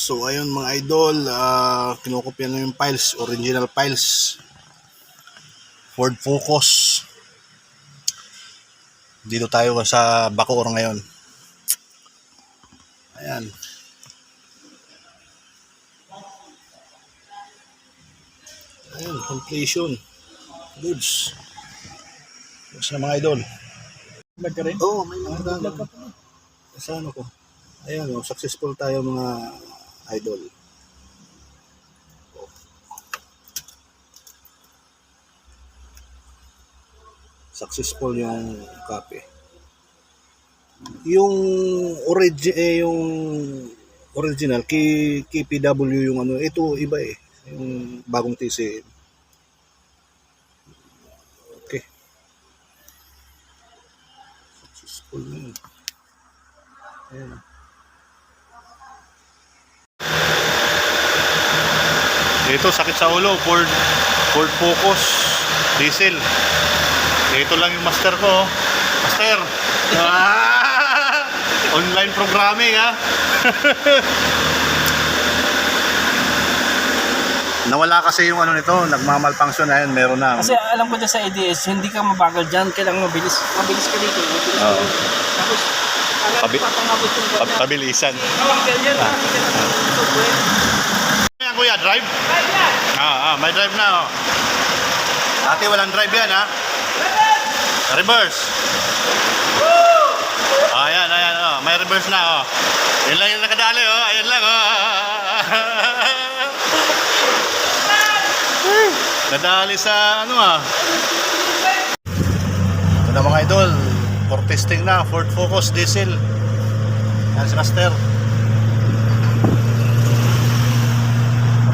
So ayun mga idol, kinokopya na yung files, original files. Ford Focus. Dito tayo sa Bacoor ngayon. Ayan. Ayan, completion. Goods. Goods na mga idol. Vlog ka rin? Oo, may mga Vlog ka pa. sa ano ko. Ayan, successful tayo mga idol. Successful yung copy. Yung yung original KPW yung ano, ito iba eh. Yung bagong TC. Okay. Successful na yun. Ayan. Ito sakit sa ulo, Ford Focus diesel. Ito lang yung master ko. Master. Online programming ha. Nawala kasi yung ano nito, nagmamalfunction na yun, meron na. Kasi alam ko dyan sa ADS, hindi ka mabagal dyan. Kailangan mabilis. Mabilis ka dito. Mabilis ka dito. Tapos, papangabot yung ganda. Pabilisan. Ganyan. Ayan kuya, drive? Drive yan. May drive na oh. Ate, walang drive yan ha. Reverse. Ayan, oh. May reverse na oh. Yan lang yung nakadali oh. Ayan lang oh. Nadali sa ano ah. Ito na mga idol. For testing na. Ford Focus diesel. Yan si Master.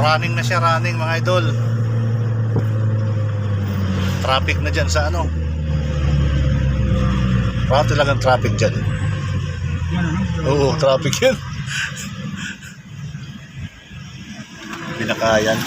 Running na siya, running mga idol. Traffic na dyan sa ano. Parang talagang traffic dyan. Oo, traffic yan. Pinakayan.